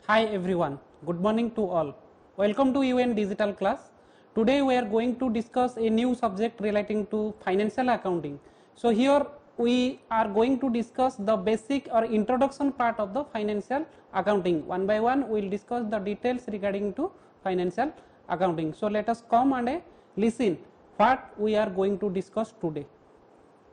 Hi everyone, good morning to all. Welcome to UN Digital class. Today we are going to discuss a new subject relating to financial accounting. So here we are going to discuss the basic or introduction part of the financial accounting. One by one we will discuss the details regarding to financial accounting. So let us come and listen what we are going to discuss today.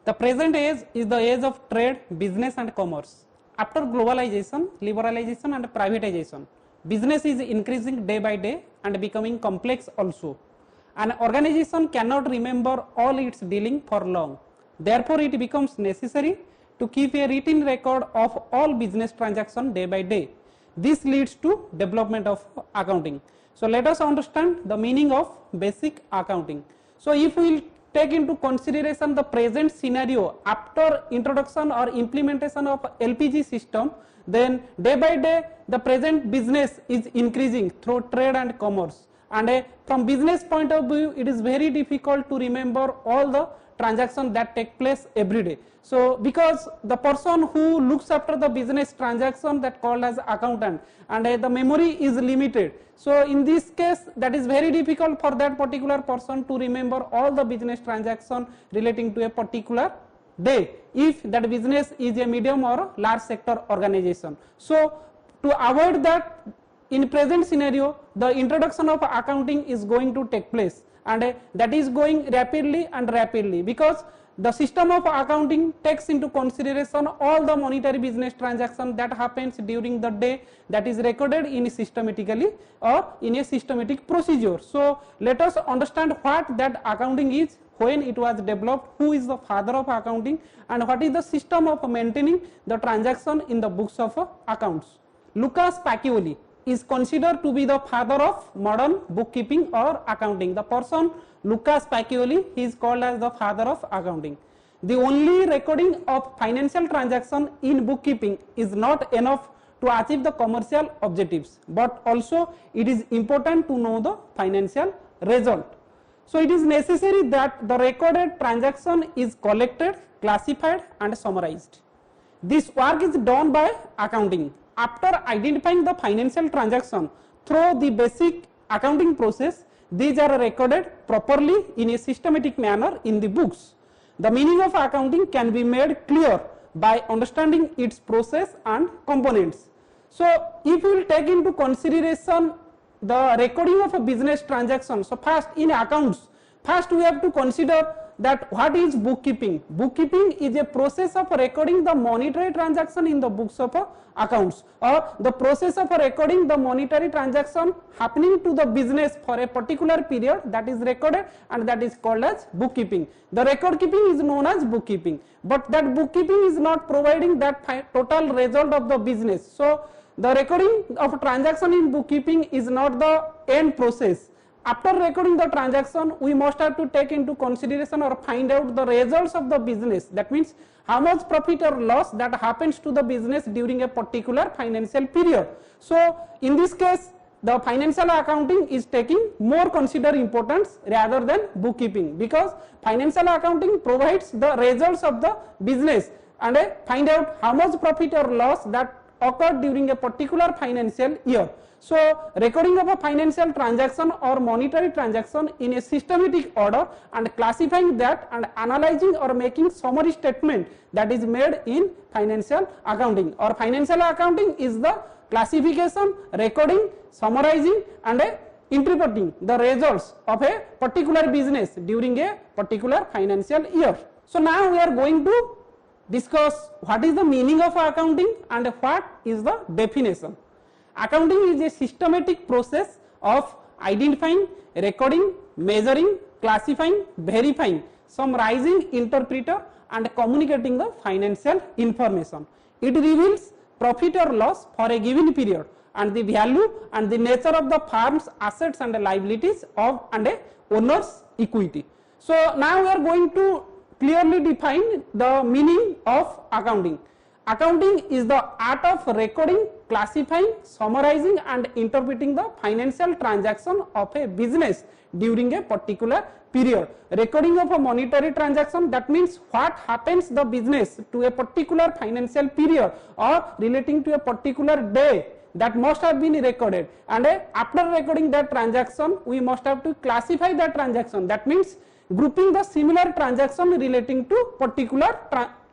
The present age is the age of trade, business and commerce. After globalization, liberalization and privatization, business is increasing day by day and becoming complex also. An organization cannot remember all its dealing for long. Therefore, it becomes necessary to keep a written record of all business transactions day by day. This leads to development of accounting. So, let us understand the meaning of basic accounting. So, if we will take into consideration the present scenario after introduction or implementation of LPG system, then day by day the present business is increasing through trade and commerce, and from business point of view it is very difficult to remember all the transactions that take place every day. So because the person who looks after the business transaction, that called as accountant, and the memory is limited. So in this case that is very difficult for that particular person to remember all the business transaction relating to a particular day if that business is a medium or large sector organization. So to avoid that, in present scenario the introduction of accounting is going to take place, and that is going rapidly because the system of accounting takes into consideration all the monetary business transaction that happens during the day, that is recorded in systematically or in a systematic procedure. So let us understand what that accounting is, when it was developed, who is the father of accounting, and what is the system of maintaining the transaction in the books of accounts. Lucas Pacioli is considered to be the father of modern bookkeeping or accounting. The person Lucas Pacioli, he is called as the father of accounting. The only recording of financial transaction in bookkeeping is not enough to achieve the commercial objectives, but also it is important to know the financial result. So it is necessary that the recorded transaction is collected, classified and summarized. This work is done by accounting. After identifying the financial transaction through the basic accounting process, these are recorded properly in a systematic manner in the books. The meaning of accounting can be made clear by understanding its process and components. So if we will take into consideration the recording of a business transaction, so first in accounts, first we have to consider that what is bookkeeping. Bookkeeping is a process of recording the monetary transaction in the books of accounts, or the process of recording the monetary transaction happening to the business for a particular period, that is recorded, and that is called as bookkeeping. The record keeping is known as bookkeeping, but that bookkeeping is not providing that total result of the business. So the recording of transaction in bookkeeping is not the end process. After recording the transaction, we must have to take into consideration or find out the results of the business. That means how much profit or loss that happens to the business during a particular financial period. So in this case, the financial accounting is taking more considered importance rather than bookkeeping, because financial accounting provides the results of the business and find out how much profit or loss that occurred during a particular financial year. So recording of a financial transaction or monetary transaction in a systematic order and classifying that and analyzing or making summary statement, that is made in financial accounting. Or financial accounting is the classification, recording, summarizing and interpreting the results of a particular business during a particular financial year. So now we are going to discuss what is the meaning of accounting and what is the definition. Accounting is a systematic process of identifying, recording, measuring, classifying, verifying, summarizing, interpreting and communicating the financial information. It reveals profit or loss for a given period and the value and the nature of the firm's assets and liabilities of and a owner's equity. So now we are going to clearly define the meaning of accounting. Accounting is the art of recording, classifying, summarizing and interpreting the financial transaction of a business during a particular period. Recording of a monetary transaction, that means what happens the business to a particular financial period or relating to a particular day, that must have been recorded, and after recording that transaction we must have to classify that transaction. That means grouping the similar transaction relating to particular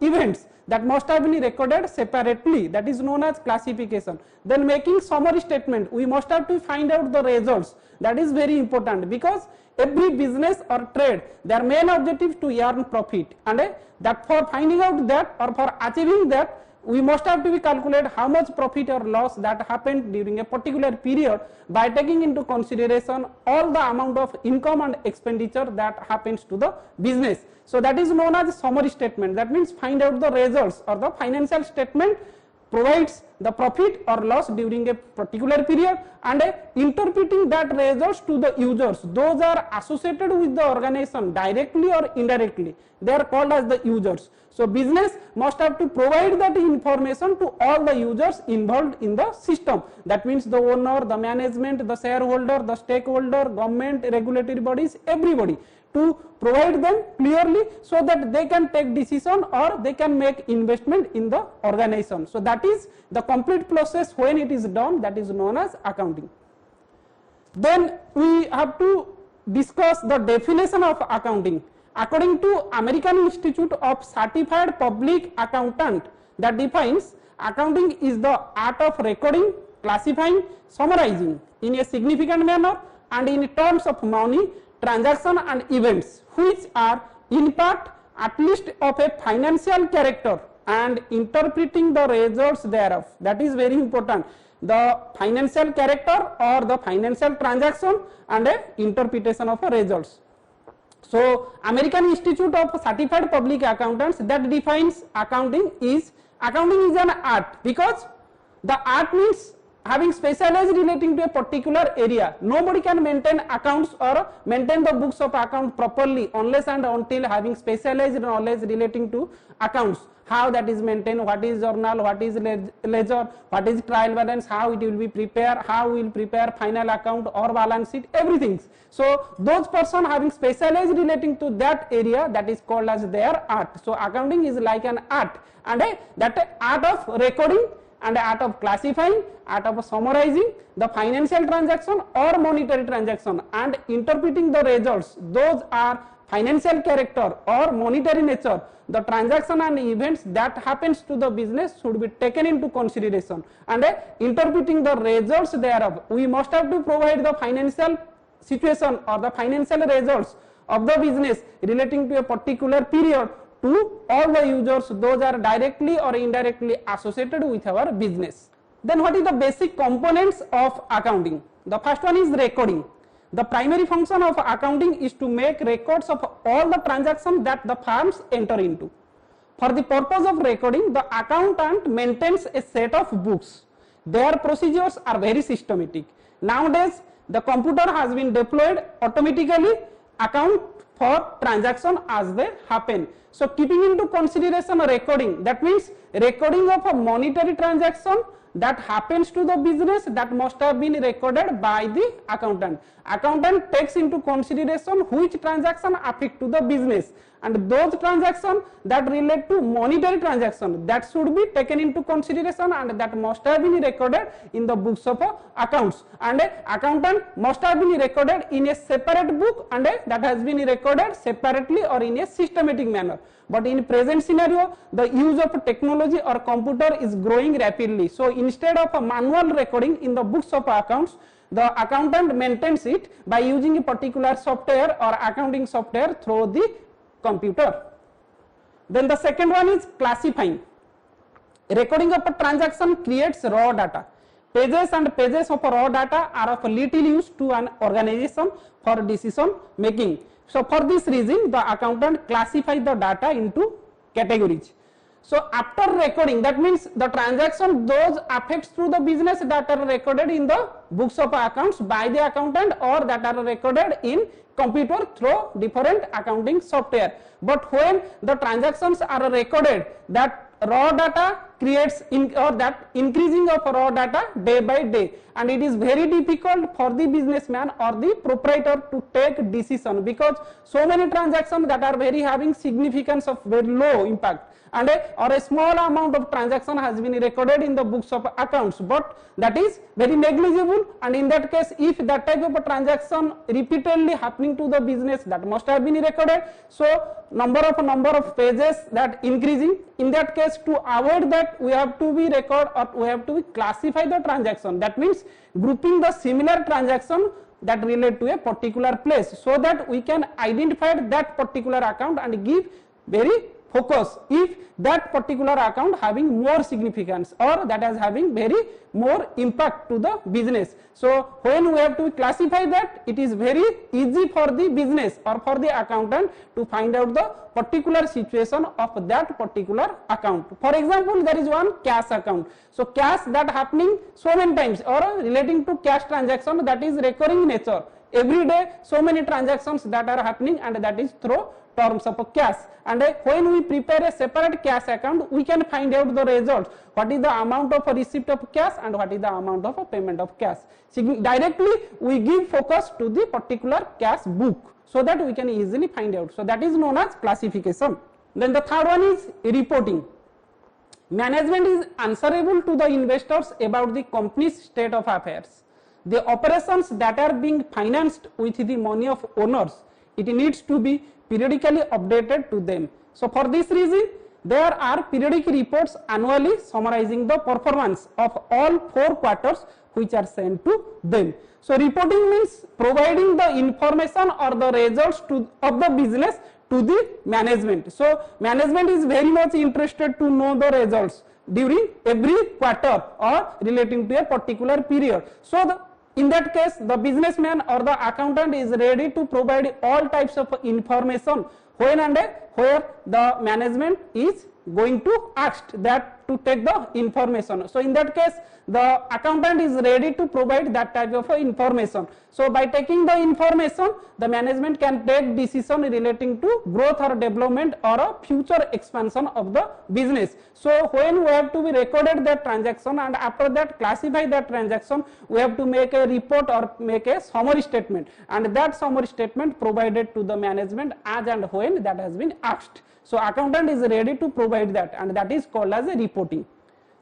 events that must have been recorded separately, that is known as classification. Then making summary statement, we must have to find out the results. That is very important, because every business or trade, their main objective to earn profit, and that for finding out that or for achieving that, we must have to be calculate how much profit or loss that happened during a particular period by taking into consideration all the amount of income and expenditure that happens to the business. So that is known as summary statement. That means find out the results, or the financial statement provides the profit or loss during a particular period, and interpreting that results to the users. Those are associated with the organization directly or indirectly. They are called as the users. So business must have to provide that information to all the users involved in the system. That means the owner, the management, the shareholder, the stakeholder, government, regulatory bodies, everybody, to provide them clearly so that they can take decision or they can make investment in the organization. So that is the complete process when it is done, that is known as accounting. Then we have to discuss the definition of accounting. According to American Institute of Certified Public Accountant, that defines accounting is the art of recording, classifying, summarizing in a significant manner and in terms of money, transaction and events which are in part at least of a financial character, and interpreting the results thereof. That is very important. The financial character or the financial transaction and interpretation of results. So American Institute of Certified Public Accountants, that defines accounting is an art, because the art means having specialized relating to a particular area. Nobody can maintain accounts or maintain the books of account properly unless and until having specialized knowledge relating to accounts. How that is maintained, what is journal, what is ledger, what is trial balance, how it will be prepared, how we will prepare final account or balance sheet, everything. So those person having specialized relating to that area, that is called as their art. So accounting is like an art, and that art of recording and art of classifying, art of summarizing the financial transaction or monetary transaction and interpreting the results. Those are financial character or monetary nature. The transaction and events that happens to the business should be taken into consideration, and interpreting the results thereof. We must have to provide the financial situation or the financial results of the business relating to a particular period to all the users. Those are directly or indirectly associated with our business. Then what is the basic components of accounting? The first one is recording. The primary function of accounting is to make records of all the transactions that the firms enter into. For the purpose of recording, the accountant maintains a set of books. Their procedures are very systematic. Nowadays, the computer has been deployed automatically account for transaction as they happen. So keeping into consideration recording, that means recording of a monetary transaction that happens to the business, that must have been recorded by the accountant. Accountant takes into consideration which transaction affect to the business, and those transactions that relate to monetary transaction, that should be taken into consideration and that must have been recorded in the books of accounts. And accountant must have been recorded in a separate book, and that has been recorded separately or in a systematic manner. But in present scenario, the use of technology or computer is growing rapidly. So instead of a manual recording in the books of accounts, the accountant maintains it by using a particular software or accounting software through the computer. Then the second one is classifying. Recording of a transaction creates raw data. Pages and pages of raw data are of little use to an organization for decision making. So for this reason, the accountant classifies the data into categories. So after recording, that means the transaction, those affects through the business that are recorded in the books of accounts by the accountant or that are recorded in computer through different accounting software. But when the transactions are recorded, that raw data creates or that increasing of raw data day by day, and it is very difficult for the businessman or the proprietor to take decision, because so many transactions that are very having significance of very low impact, and or a small amount of transaction has been recorded in the books of accounts, but that is very negligible, and in that case if that type of a transaction repeatedly happening to the business, that must have been recorded. So number of pages that increasing, in that case to avoid that we have to be record or we have to classify the transaction, that means grouping the similar transaction that relate to a particular place, so that we can identify that particular account and give very focus if that particular account having more significance or that is having very more impact to the business. So when we have to classify that, it is very easy for the business or for the accountant to find out the particular situation of that particular account. For example, there is one cash account. So cash that happening so many times or relating to cash transaction, that is recurring nature. Every day so many transactions that are happening, and that is through terms of cash, and when we prepare a separate cash account, we can find out the results, what is the amount of receipt of cash and what is the amount of payment of cash. Directly we give focus to the particular cash book, so that we can easily find out. So that is known as classification. Then the third one is reporting. Management is answerable to the investors about the company's state of affairs. The operations that are being financed with the money of owners, it needs to be periodically updated to them. So for this reason, there are periodic reports annually summarizing the performance of all 4 quarters which are sent to them. So reporting means providing the information or the results of the business to the management. So management is very much interested to know the results during every quarter or relating to a particular period. So in that case, the businessman or the accountant is ready to provide all types of information when and where the management is going to ask that to take the information. So in that case, the accountant is ready to provide that type of information. So by taking the information, the management can take decision relating to growth or development or a future expansion of the business. So when we have to be recorded that transaction, and after that classify that transaction, we have to make a report or make a summary statement, and that summary statement provided to the management as and when that has been asked. So accountant is ready to provide that, and that is called as a reporting.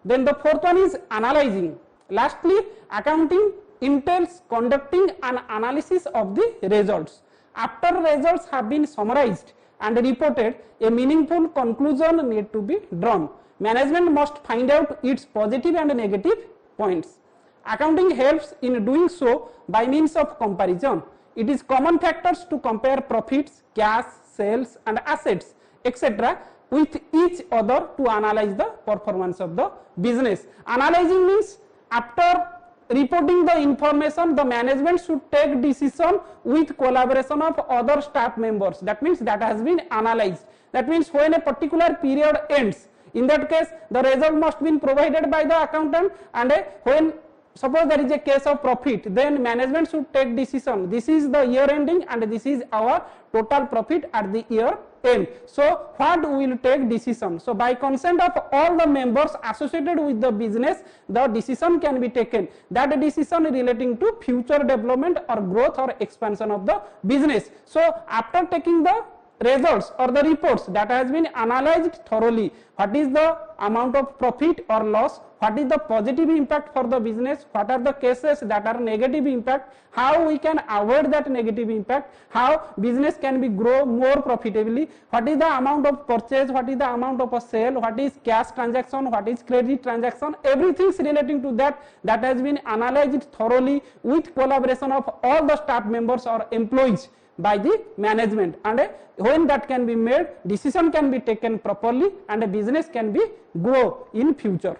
Then the fourth one is analyzing. Lastly, accounting entails conducting an analysis of the results. After results have been summarized and reported, a meaningful conclusion need to be drawn. Management must find out its positive and negative points. Accounting helps in doing so by means of comparison. It is common factors to compare profits, cash, sales and assets, etc. with each other to analyze the performance of the business. Analyzing means after reporting the information, the management should take decision with collaboration of other staff members. That means that has been analyzed. That means when a particular period ends, in that case the result must be provided by the accountant, and when suppose there is a case of profit, then management should take decision. This is the year ending and this is our total profit at the year end. So what we will take decision. So by consent of all the members associated with the business, the decision can be taken. That decision relating to future development or growth or expansion of the business. So after taking the results or the reports that has been analyzed thoroughly, what is the amount of profit or loss, what is the positive impact for the business, what are the cases that are negative impact, how we can avoid that negative impact, how business can be grow more profitably, what is the amount of purchase, what is the amount of a sale, what is cash transaction, what is credit transaction, everything relating to that has been analyzed thoroughly with collaboration of all the staff members or employees by the management, and when that can be made, decision can be taken properly and a business can be grow in future.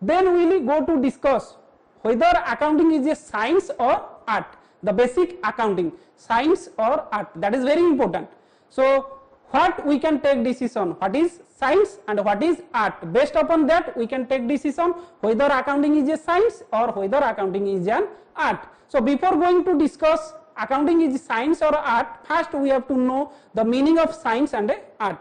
Then we will go to discuss whether accounting is a science or art. The basic accounting, science or art, that is very important. So what we can take decision, what is science and what is art. Based upon that we can take decision whether accounting is a science or whether accounting is an art. So before going to discuss accounting is science or art, first we have to know the meaning of science and art.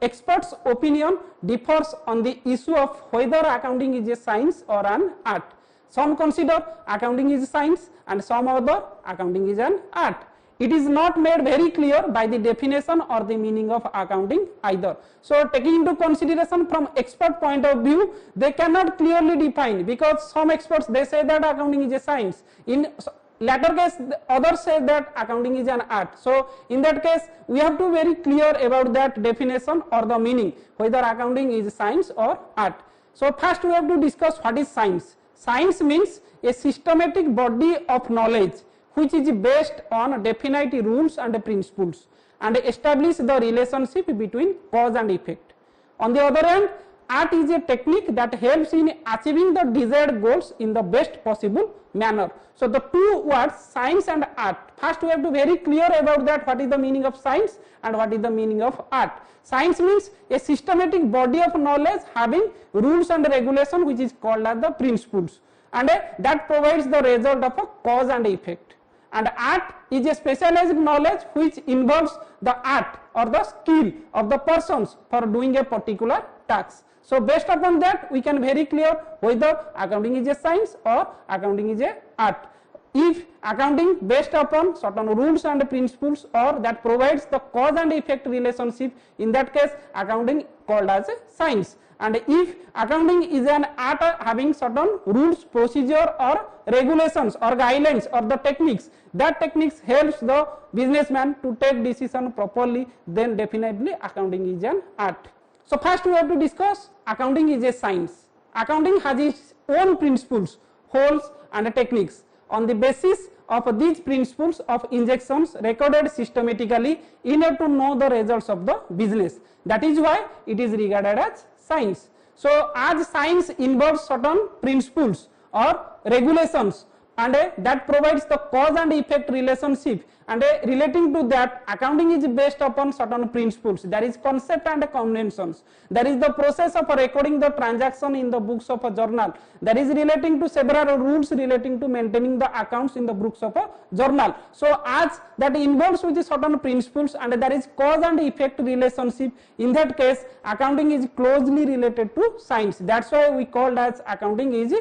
experts' opinion differs on the issue of whether accounting is a science or an art. Some consider accounting is science and some other accounting is an art. It is not made very clear by the definition or the meaning of accounting either. So, taking into consideration from expert point of view, they cannot clearly define, because some experts they say that accounting is a science. In latter case, others say that accounting is an art. So, in that case, we have to be very clear about that definition or the meaning, whether accounting is science or art. So, first we have to discuss what is science. Science means a systematic body of knowledge which is based on definite rules and principles and establish the relationship between cause and effect. On the other hand, art is a technique that helps in achieving the desired goals in the best possible manner. So, the two words science and art, first we have to be very clear about that what is the meaning of science and what is the meaning of art. Science means a systematic body of knowledge having rules and regulation which is called as the principles, and that provides the result of a cause and effect. And art is a specialized knowledge which involves the art or the skill of the persons for doing a particular task. So, based upon that we can very clear whether accounting is a science or accounting is a art. If accounting based upon certain rules and principles or that provides the cause and effect relationship, in that case accounting called as a science. And if accounting is an art having certain rules, procedure or regulations or guidelines or the techniques, that techniques helps the businessman to take decision properly, then definitely accounting is an art. So, first we have to discuss accounting is a science. Accounting has its own principles, holes and techniques. On the basis of these principles of injections recorded systematically in order to know the results of the business. That is why it is regarded as science. So, as science involves certain principles or regulations and that provides the cause and effect relationship, and relating to that accounting is based upon certain principles, there is concept and conventions, there is the process of recording the transaction in the books of a journal, there is relating to several rules relating to maintaining the accounts in the books of a journal. So, as that involves with certain principles and there is cause and effect relationship, in that case accounting is closely related to science. That is why we called as accounting is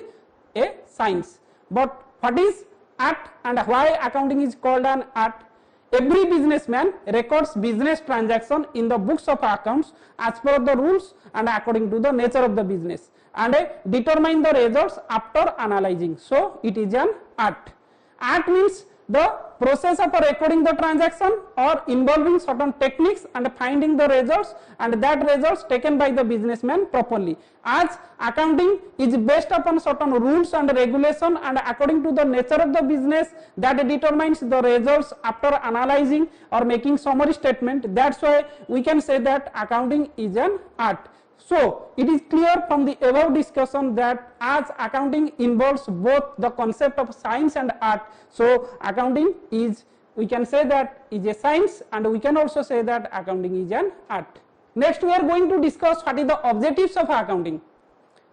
a science. But what is art and why accounting is called an art? Every businessman records business transaction in the books of accounts as per the rules and according to the nature of the business, and determine the results after analyzing. So, it is an art. Art means the process of recording the transaction or involving certain techniques and finding the results, and that results taken by the businessman properly. As accounting is based upon certain rules and regulation and according to the nature of the business that determines the results after analyzing or making summary statement, that is why we can say that accounting is an art. So, it is clear from the above discussion that as accounting involves both the concept of science and art, so accounting is, we can say that is a science, and we can also say that accounting is an art. Next we are going to discuss what is the objectives of accounting.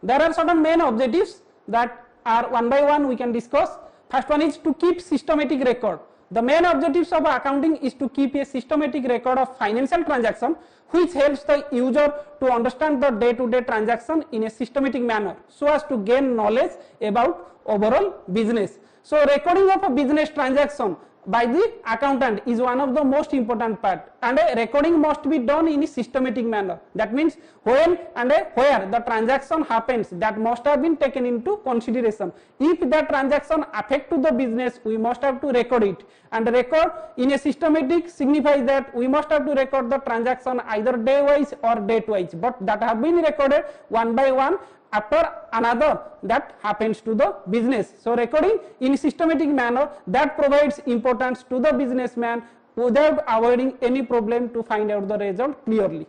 There are certain main objectives that are one by one we can discuss. First one is to keep systematic record. The main objectives of accounting is to keep a systematic record of financial transaction which helps the user to understand the day-to-day transaction in a systematic manner so as to gain knowledge about overall business. So, recording of a business transaction by the accountant is one of the most important part, and a recording must be done in a systematic manner. That means when and where the transaction happens, that must have been taken into consideration. If that transaction affect to the business, we must have to record it, and record in a systematic signifies that we must have to record the transaction either day wise or date wise, but that have been recorded one by one after another that happens to the business. So, recording in systematic manner that provides importance to the businessman without avoiding any problem to find out the result clearly.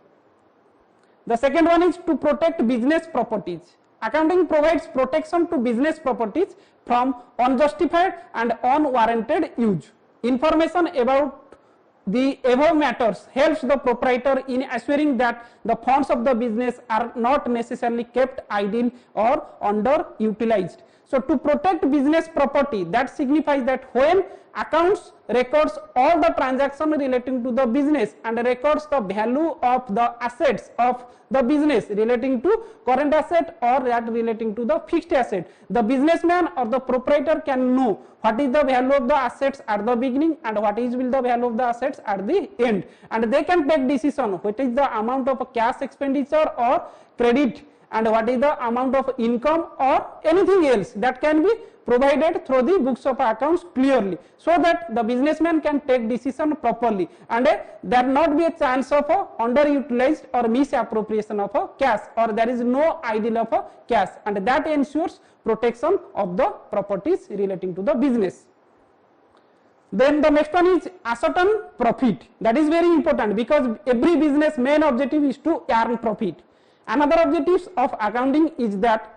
The second one is to protect business properties. Accounting provides protection to business properties from unjustified and unwarranted use. Information about the above matters helps the proprietor in assuring that the funds of the business are not necessarily kept idle or underutilized. So to protect business property, that signifies that when accounts records all the transaction relating to the business and records the value of the assets of the business relating to current asset or that relating to the fixed asset, the businessman or the proprietor can know what is the value of the assets at the beginning and what is will the value of the assets at the end, and they can take decision what is the amount of cash expenditure or credit and what is the amount of income or anything else that can be provided through the books of accounts clearly, so that the businessman can take decision properly and there not be a chance of underutilized or misappropriation of cash, or there is no ideal of cash, and that ensures protection of the properties relating to the business. Then the next one is ascertain profit. That is very important because every business main objective is to earn profit. Another objective of accounting is that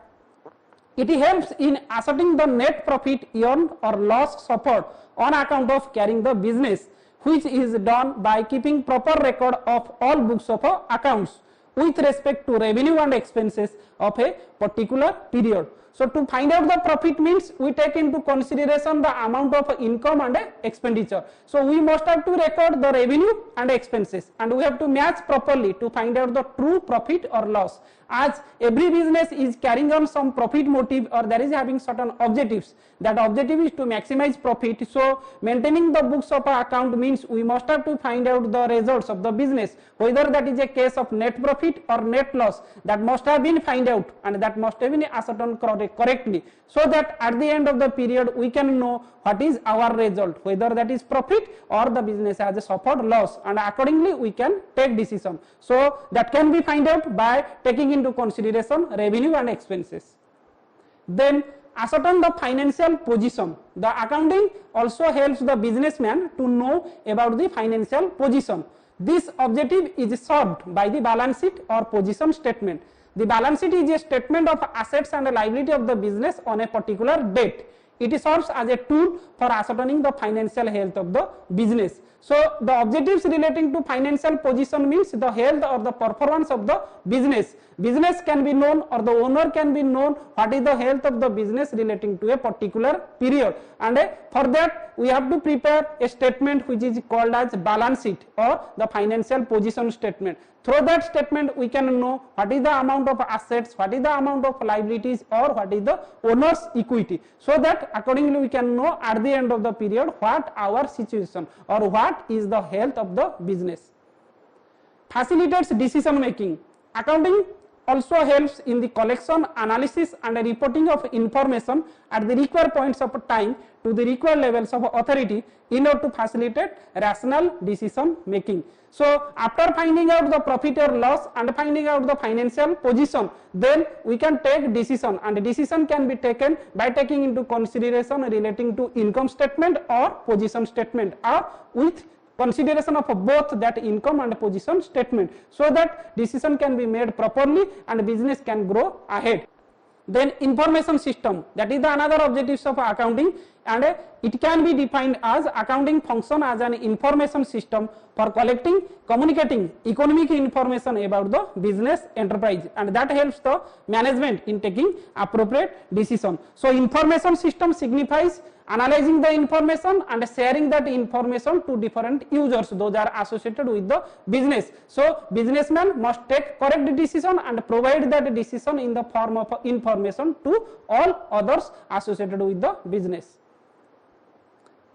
it helps in ascertaining the net profit earned or loss suffered on account of carrying the business, which is done by keeping proper record of all books of accounts with respect to revenue and expenses of a particular period. So to find out the profit means we take into consideration the amount of income and expenditure. So we must have to record the revenue and expenses, and we have to match properly to find out the true profit or loss. As every business is carrying on some profit motive or there is having certain objectives, that objective is to maximize profit. So maintaining the books of account means we must have to find out the results of the business, whether that is a case of net profit or net loss, that must have been find out and that must have been ascertained correctly, so that at the end of the period we can know what is our result, whether that is profit or the business has suffered loss, and accordingly we can take decision. So that can be find out by taking into consideration revenue and expenses. Then ascertain the financial position. The accounting also helps the businessman to know about the financial position. This objective is served by the balance sheet or position statement. The balance sheet is a statement of assets and liability of the business on a particular date. It serves as a tool for ascertaining the financial health of the business. So the objectives relating to financial position means the health or the performance of the business. Business can be known or the owner can be known what is the health of the business relating to a particular period, and for that we have to prepare a statement which is called as balance sheet or the financial position statement. Through that statement we can know what is the amount of assets, what is the amount of liabilities, or what is the owner's equity, so that accordingly we can know at the end of the period what our situation or what is the health of the business. Facilitates decision making. Accounting also helps in the collection, analysis and reporting of information at the required points of time to the required levels of authority in order to facilitate rational decision making. So after finding out the profit or loss and finding out the financial position, then we can take decision, and decision can be taken by taking into consideration relating to income statement or position statement, or with consideration of both that income and position statement, so that decision can be made properly and business can grow ahead. Then information system, that is the another objectives of accounting, and it can be defined as accounting function as an information system for collecting, communicating economic information about the business enterprise, and that helps the management in taking appropriate decision. So information system signifies analyzing the information and sharing that information to different users, those are associated with the business. So businessman must take correct decision and provide that decision in the form of information to all others associated with the business.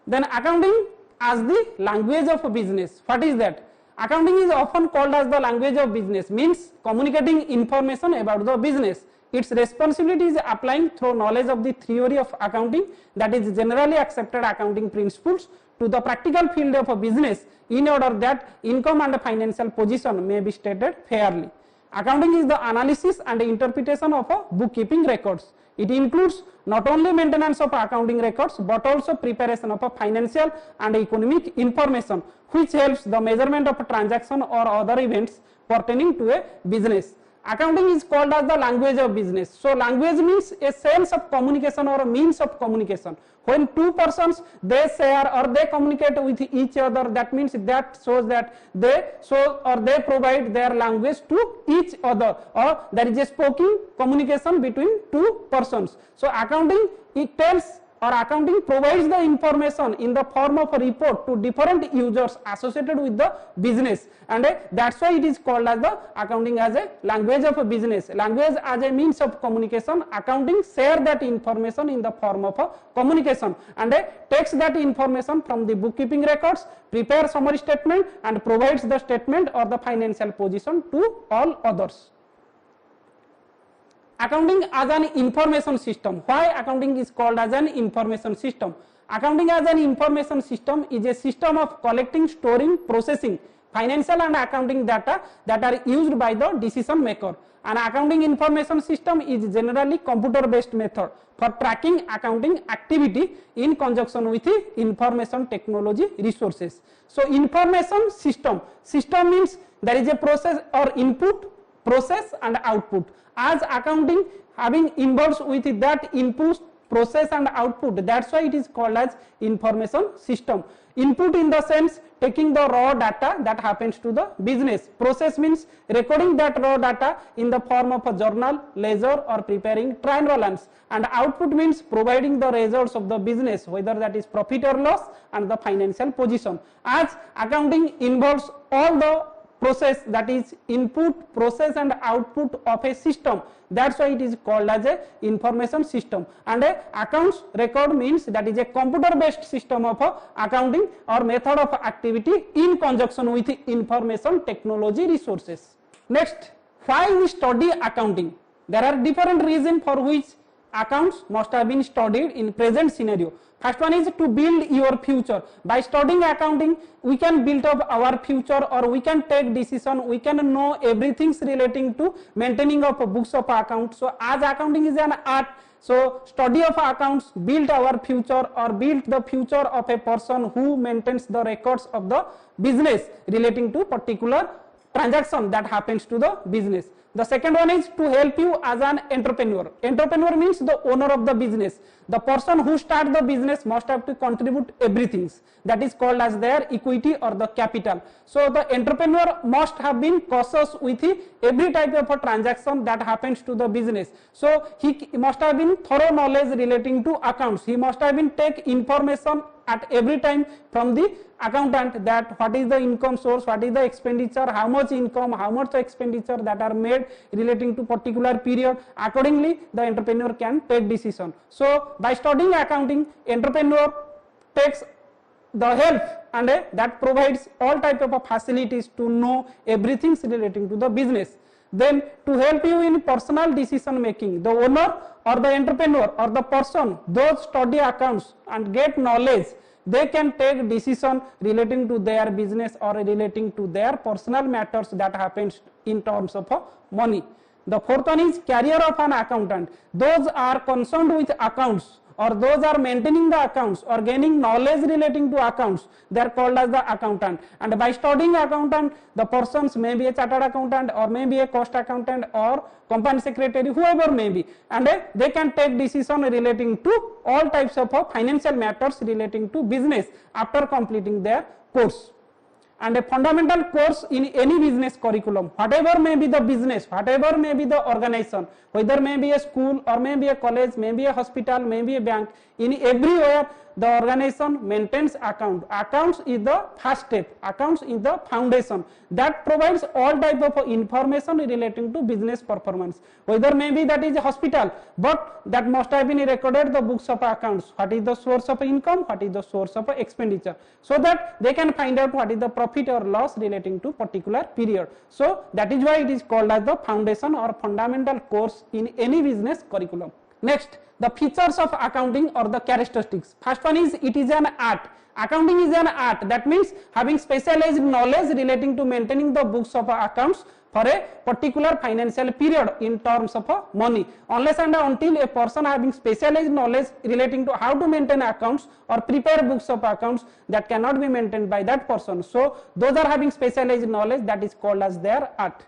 Then accounting as the language of business. What is that? Accounting is often called as the language of business, means communicating information about the business. Its responsibility is applying through knowledge of the theory of accounting, that is generally accepted accounting principles, to the practical field of a business in order that income and financial position may be stated fairly. Accounting is the analysis and interpretation of bookkeeping records. It includes not only maintenance of accounting records but also preparation of financial and economic information, which helps the measurement of a transaction or other events pertaining to a business. Accounting is called as the language of business. So language means a sense of communication or a means of communication. When two persons they share or they communicate with each other, that means that shows that they show or they provide their language to each other, or there is a spoken communication between two persons. So accounting, it tells or accounting provides the information in the form of a report to different users associated with the business, and that's why it is called as the accounting as a language of a business. Language as a means of communication, accounting share that information in the form of a communication and takes that information from the bookkeeping records, prepare summary statement and provides the statement or the financial position to all others. Accounting as an information system. Why accounting is called as an information system? Accounting as an information system is a system of collecting, storing, processing financial and accounting data that are used by the decision maker. An accounting information system is generally computer based method for tracking accounting activity in conjunction with information technology resources. So information system means there is a process or input, process and output. As accounting having involves with that input, process and output, that's why it is called as information system. Input in the sense taking the raw data that happens to the business. Process means recording that raw data in the form of a journal, ledger or preparing trial balance, and output means providing the results of the business, whether that is profit or loss and the financial position. As accounting involves all the process, that is input, process and output of a system, that's why it is called as a information system. And a accounts record means that is a computer based system of accounting or method of activity in conjunction with information technology resources. Next, why we study accounting? There are different reasons for which accounts must have been studied in present scenario. First one is to build your future. By studying accounting, we can build up our future, or we can take decision, we can know everything relating to maintaining of books of accounts. So as accounting is an art, so study of accounts build our future or build the future of a person who maintains the records of the business relating to particular transaction that happens to the business. The second one is to help you as an entrepreneur. Entrepreneur means the owner of the business. The person who starts the business must have to contribute everything. That is called as their equity or the capital. So the entrepreneur must have been cautious with every type of a transaction that happens to the business. So he must have been thorough knowledge relating to accounts. He must have been take information at every time from the accountant, that what is the income source, what is the expenditure, how much income, how much expenditure that are made relating to particular period. Accordingly, the entrepreneur can take decision. So by studying accounting, entrepreneur takes the help and that provides all type of facilities to know everything relating to the business. Then to help you in personal decision making, the owner or the entrepreneur or the person, those study accounts and get knowledge, they can take decision relating to their business or relating to their personal matters that happens in terms of money. The fourth one is career of an accountant. Those are concerned with accounts, or those are maintaining the accounts or gaining knowledge relating to accounts, they are called as the accountant. And by studying accountant, the persons may be a chartered accountant or may be a cost accountant or company secretary, whoever may be, and they can take decision relating to all types of financial matters relating to business after completing their course. And a fundamental course in any business curriculum, whatever may be the business, whatever may be the organization, whether may be a school or may be a college, may be a hospital, may be a bank, in everywhere the organization maintains account. Accounts is the first step, accounts is the foundation that provides all type of information relating to business performance. Whether maybe that is a hospital, but that must have been recorded the books of accounts, what is the source of income, what is the source of expenditure, so that they can find out what is the profit or loss relating to particular period. So that is why it is called as the foundation or fundamental course in any business curriculum. Next, the features of accounting or the characteristics. First one is it is an art. Accounting is an art, that means having specialized knowledge relating to maintaining the books of accounts for a particular financial period in terms of money. Unless and until a person having specialized knowledge relating to how to maintain accounts or prepare books of accounts, that cannot be maintained by that person. So those are having specialized knowledge, that is called as their art.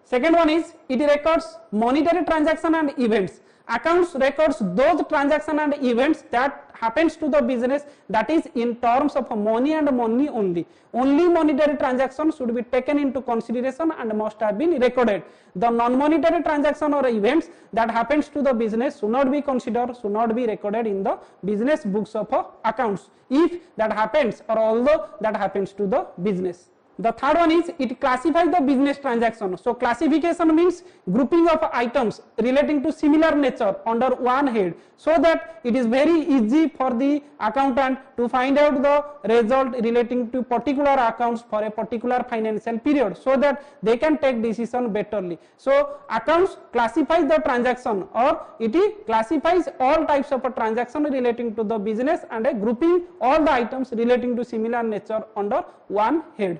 Second one is it records monetary transaction and events. Accounts records those transaction and events that happens to the business that is in terms of money and money only. Only monetary transactions should be taken into consideration and must have been recorded. The non-monetary transaction or events that happens to the business should not be considered, should not be recorded in the business books of accounts if that happens or although that happens to the business. The third one is it classifies the business transaction. So classification means grouping of items relating to similar nature under one head, so that it is very easy for the accountant to find out the result relating to particular accounts for a particular financial period, so that they can take decision betterly. So accounts classifies the transaction, or it classifies all types of a transaction relating to the business and grouping all the items relating to similar nature under one head.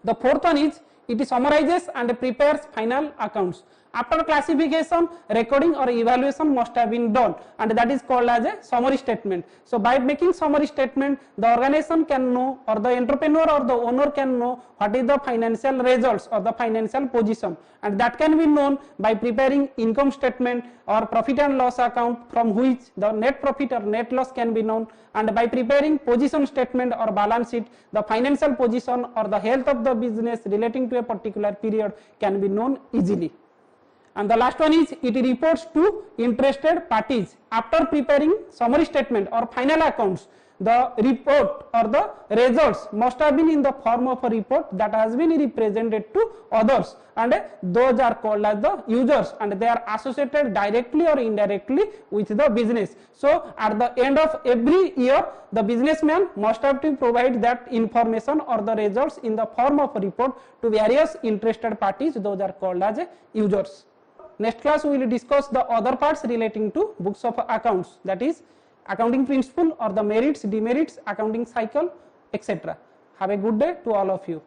The fourth one is it summarizes and prepares final accounts. After classification, recording or evaluation must have been done, and that is called as a summary statement. So by making summary statement, the organization can know, or the entrepreneur or the owner can know what is the financial results or the financial position, and that can be known by preparing income statement or profit and loss account, from which the net profit or net loss can be known, and by preparing position statement or balance sheet, the financial position or the health of the business relating to a particular period can be known easily. And the last one is it reports to interested parties. After preparing summary statement or final accounts, the report or the results must have been in the form of a report that has been represented to others, and those are called as the users, and they are associated directly or indirectly with the business. So at the end of every year, the businessman must have to provide that information or the results in the form of a report to various interested parties. Those are called as users. Next class we will discuss the other parts relating to books of accounts, that is accounting principle or the merits, demerits, accounting cycle, etc. Have a good day to all of you.